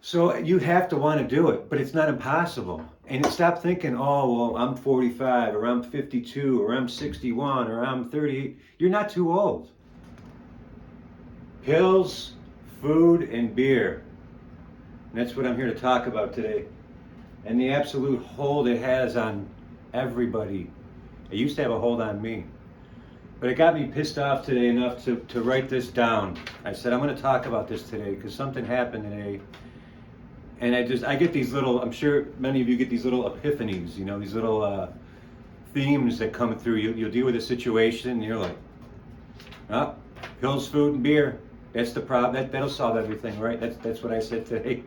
So you have to want to do it, but it's not impossible. And stop thinking, oh, well, I'm 45 or I'm 52 or I'm 61 or I'm 38. You're not too old. Pills, food, and beer. And that's what I'm here to talk about today. And the absolute hold it has on everybody. It used to have a hold on me. But it got me pissed off today enough to write this down. I said, I'm going to talk about this today because something happened today. And I get these little, I'm sure many of you get these little epiphanies, these little themes that come through. You'll deal with a situation and you're like, oh, pills, food, and beer. That's the problem. That'll solve everything, right? That's what I said today.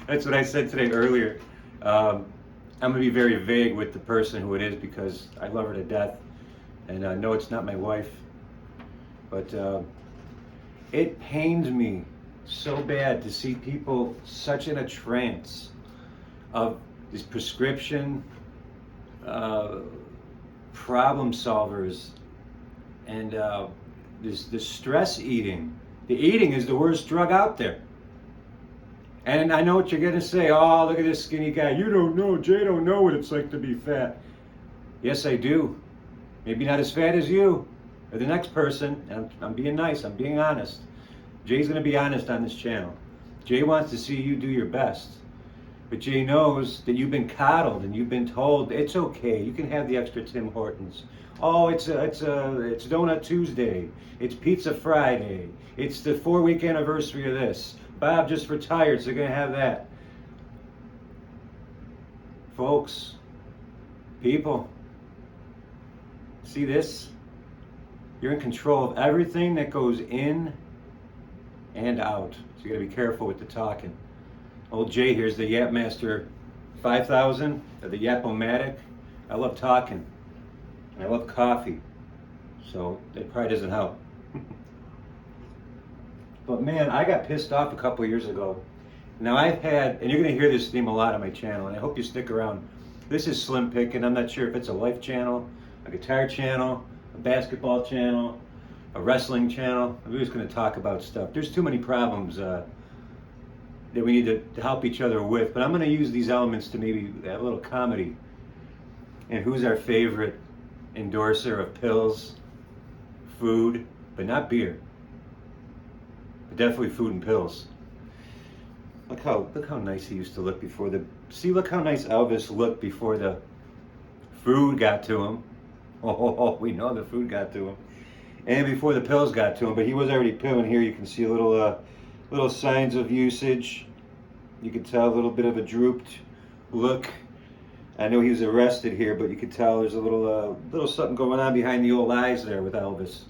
That's what I said today earlier. I'm going to be very vague with the person who it is because I love her to death. And I know it's not my wife. But it pains me so bad to see people such in a trance of this prescription problem solvers and this stress eating. The eating is the worst drug out there. And I know what you're gonna say. Oh, look at this skinny guy. You don't know, Jay don't know what it's like to be fat. Yes, I do. Maybe not as fat as you or the next person. And I'm being nice. I'm being honest. Jay's gonna be honest on this channel. Jay wants to see you do your best. But Jay knows that you've been coddled and you've been told it's okay. You can have the extra Tim Hortons. Oh, it's Donut Tuesday. It's Pizza Friday. It's the 4-week anniversary of this. Bob just retired, so they're gonna have that. Folks, people, see this? You're in control of everything that goes in and out. So you gotta be careful with the talking. Old Jay here's the Yap Master 5000, or the Yap-O-Matic. I love talking. And I love coffee. So that probably doesn't help. But man, I got pissed off a couple years ago. Now I've had, and you're gonna hear this theme a lot on my channel, and I hope you stick around. This is slim picking. I'm not sure if it's a life channel, a guitar channel, a basketball channel, a wrestling channel. I'm just gonna talk about stuff. There's too many problems that we need to help each other with, but I'm gonna use these elements to maybe have a little comedy. And who's our favorite endorser of pills, food, but not beer? But definitely food and pills. Look how nice he used to look before the. See, look how nice Elvis looked before the food got to him. Oh, we know the food got to him, and before the pills got to him. But he was already pilling. Here you can see a little signs of usage. You can tell a little bit of a drooped look. I know he was arrested here, but you can tell there's a little something going on behind the old eyes there with Elvis.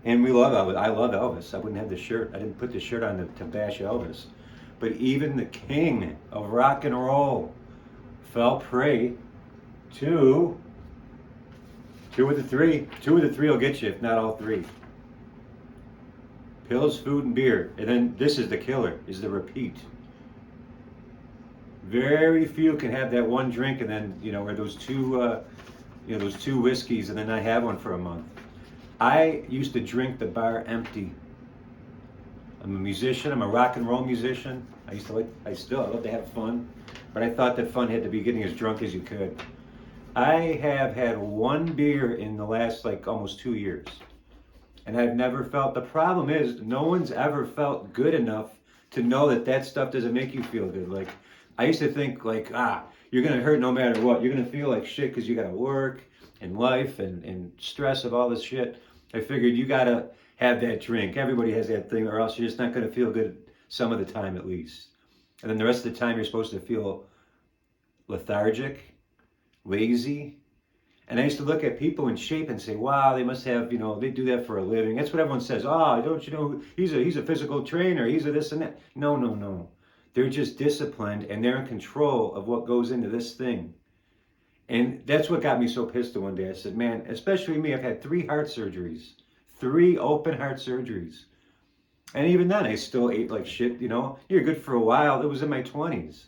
And we love Elvis. I love Elvis. I wouldn't have the shirt. I didn't put the shirt on to bash Elvis. But even the king of rock and roll fell prey to two of the three. Two of the three will get you, if not all three. Pills, food, and beer. And then this is the killer, is the repeat. Very few can have that one drink and then, or those two whiskeys and then not have one for a month. I used to drink the bar empty. I'm a musician. I'm a rock and roll musician. I love to have fun, but I thought that fun had to be getting as drunk as you could. I have had one beer in the last almost 2 years, and I've never felt. The problem is no one's ever felt good enough to know that stuff doesn't make you feel good. I used to think you're gonna hurt no matter what. You're gonna feel like shit because you gotta work and life and stress of all this shit. I figured you gotta have that drink. Everybody has that thing, or else you're just not gonna feel good some of the time at least. And then the rest of the time you're supposed to feel lethargic, lazy. And I used to look at people in shape and say, wow, they must have, they do that for a living. That's what everyone says. Oh, don't you know, he's a physical trainer, he's a this and that. No. They're just disciplined and they're in control of what goes into this thing. And that's what got me so pissed one day. I said, man, especially me, I've had 3 heart surgeries, 3 open heart surgeries. And even then, I still ate like shit, You're good for a while. It was in my 20s.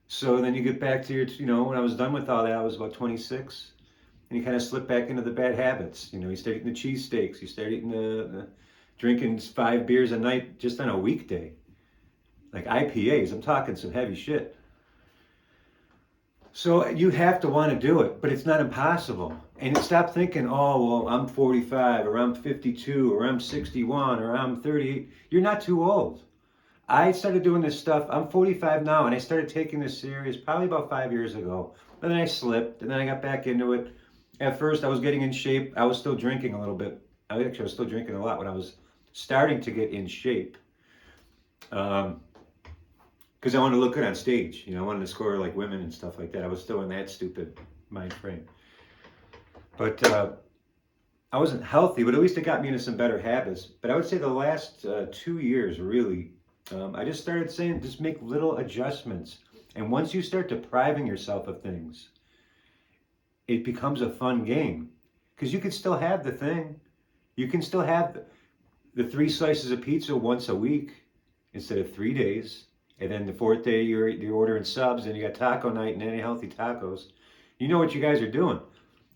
So then you get back to your, when I was done with all that, I was about 26. And you kind of slip back into the bad habits. You start eating the cheesesteaks. You start eating drinking 5 beers a night just on a weekday. like IPAs. I'm talking some heavy shit. So you have to want to do it, but it's not impossible. And stop thinking, oh, well, I'm 45 or I'm 52 or I'm 61 or I'm 38. You're not too old. I started doing this stuff. I'm 45 now, and I started taking this serious probably about 5 years ago. And then I slipped, and then I got back into it. At first, I was getting in shape. I was still drinking a little bit. I was still drinking a lot when I was starting to get in shape. Because I wanted to look good on stage. I wanted to score like women and stuff like that. I was still in that stupid mind frame. But I wasn't healthy, but at least it got me into some better habits. But I would say the last 2 years, really, I just started saying just make little adjustments. And once you start depriving yourself of things, it becomes a fun game. Because you can still have the thing. You can still have the 3 slices of pizza once a week instead of 3 days. And then the fourth day you're ordering subs, and you got taco night and any healthy tacos. You know what you guys are doing.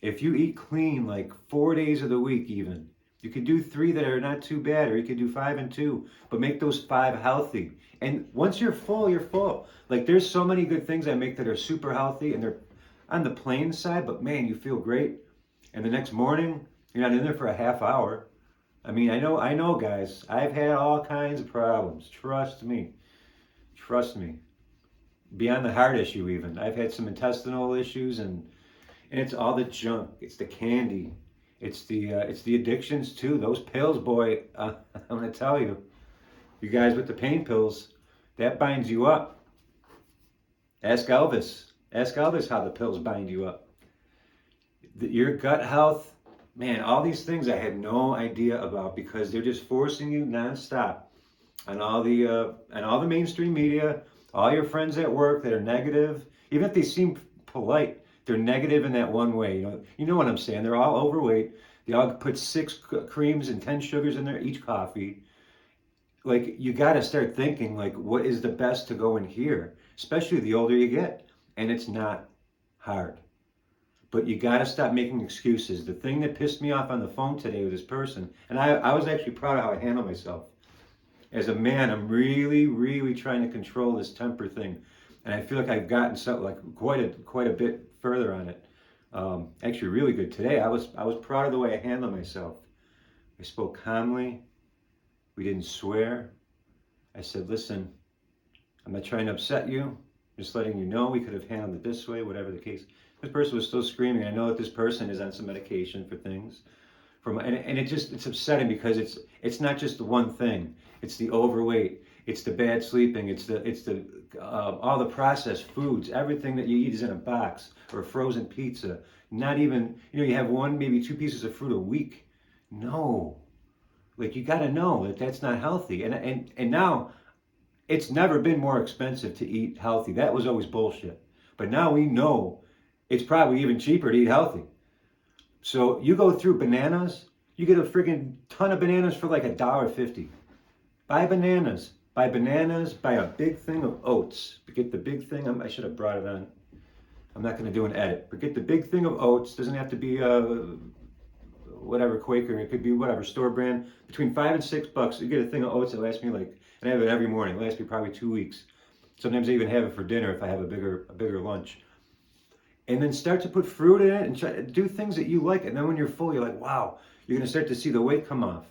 If you eat clean like 4 days of the week even, you could do 3 that are not too bad, or you could do 5 and 2, but make those 5 healthy. And once you're full, you're full. Like there's so many good things I make that are super healthy and they're on the plain side, but man, you feel great. And the next morning, you're not in there for a half hour. I mean, I know guys, I've had all kinds of problems. Trust me. Trust me. Beyond the heart issue even. I've had some intestinal issues, and it's all the junk. It's the candy. It's the addictions too. Those pills, boy. I'm gonna tell you, you guys with the pain pills, that binds you up. Ask Elvis. Ask Elvis how the pills bind you up. Your gut health, man. All these things I had no idea about because they're just forcing you nonstop on all the mainstream media. All your friends at work that are negative, even if they seem polite, they're negative in that one way. You know what I'm saying? They're all overweight. They all put 6 creams and 10 sugars in each coffee. Like you got to start thinking like, what is the best to go in here? Especially the older you get, and it's not hard. But you got to stop making excuses. The thing that pissed me off on the phone today with this person, and I was actually proud of how I handled myself. As a man, I'm really, really trying to control this temper thing, and I feel like I've gotten quite a bit further on it. Actually, really good today. I was proud of the way I handled myself. I spoke calmly. We didn't swear. I said, "Listen, I'm not trying to upset you. Just letting you know we could have handled it this way, whatever the case." This person was still screaming. I know that this person is on some medication for things. It's upsetting because it's not just the one thing. It's the overweight. It's the bad sleeping. It's the all the processed foods. Everything that you eat is in a box or a frozen pizza. Not even you have 1, maybe 2 pieces of fruit a week. No, like you got to know that that's not healthy. And now it's never been more expensive to eat healthy. That was always bullshit. But now we know it's probably even cheaper to eat healthy. So you go through bananas, you get a friggin' ton of bananas for like $1.50. Buy bananas. Buy bananas, buy a big thing of oats. Get the big thing, I should have brought it on. I'm not gonna do an edit, but get the big thing of oats. Doesn't have to be whatever Quaker, it could be whatever, store brand. Between $5 and $6, you get a thing of oats that lasts me and I have it every morning. It lasts me probably 2 weeks. Sometimes I even have it for dinner if I have a bigger lunch. And then start to put fruit in it and try to do things that you like. And then when you're full, you're like, wow, you're gonna start to see the weight come off.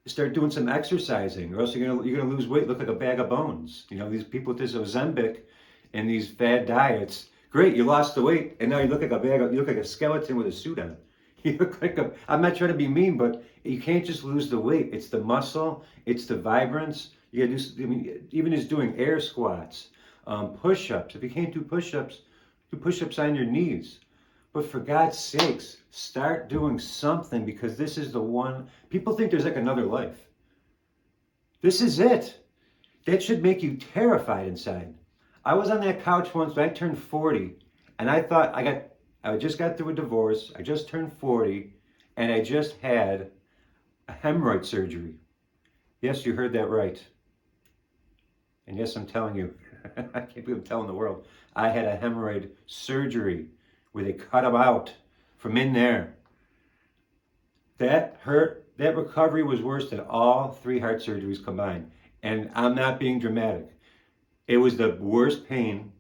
Start doing some exercising, or else you're gonna lose weight, look like a bag of bones. These people with this Ozempic and these fad diets. Great, you lost the weight, and now you look like you look like a skeleton with a suit on. You look like I'm not trying to be mean, but you can't just lose the weight. It's the muscle, it's the vibrance. You gotta do, even just doing air squats, push-ups. If you can't do push-ups, do push-ups on your knees. But for God's sakes, start doing something, because this is the one. People think there's like another life. This is it. That should make you terrified inside. I was on that couch once when I turned 40, and I thought I just got through a divorce. I just turned 40, and I just had a hemorrhoid surgery. Yes, you heard that right. And yes, I'm telling you, I can't believe I'm telling the world. I had a hemorrhoid surgery where they cut them out from in there. That hurt. That recovery was worse than all 3 heart surgeries combined. And I'm not being dramatic. It was the worst pain,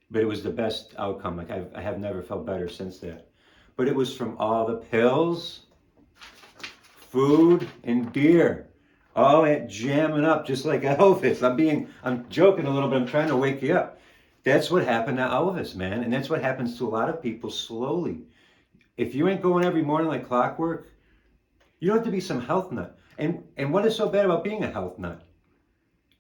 but it was the best outcome. Like I have never felt better since that. But it was from all the pills, food, and beer. All that jamming up just like Elvis. I'm joking a little bit. I'm trying to wake you up. That's what happened to Elvis, man. And that's what happens to a lot of people slowly. If you ain't going every morning like clockwork, you don't have to be some health nut. And what is so bad about being a health nut?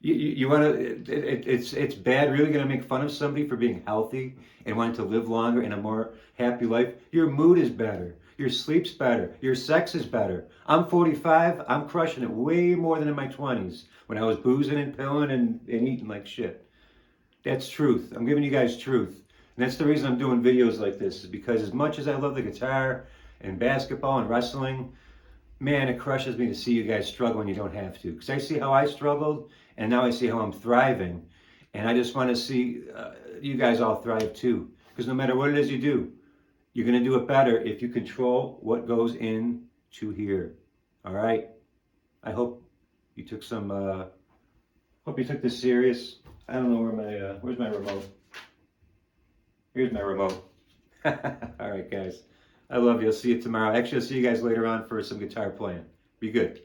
You want to? It's bad. Really going to make fun of somebody for being healthy and wanting to live longer and a more happy life. Your mood is better. Your sleep's better. Your sex is better. I'm 45. I'm crushing it way more than in my 20s when I was boozing and pilling and eating like shit. That's truth. I'm giving you guys truth. And that's the reason I'm doing videos like this, is because as much as I love the guitar and basketball and wrestling, man, it crushes me to see you guys struggle when you don't have to. Because I see how I struggled, and now I see how I'm thriving. And I just want to see you guys all thrive too. Because no matter what it is you do, you're going to do it better if you control what goes into here. All right? I hope you took some, hope you took this serious. I don't know where my, where's my remote? Here's my remote. All right, guys. I love you. I'll see you tomorrow. Actually, I'll see you guys later on for some guitar playing. Be good.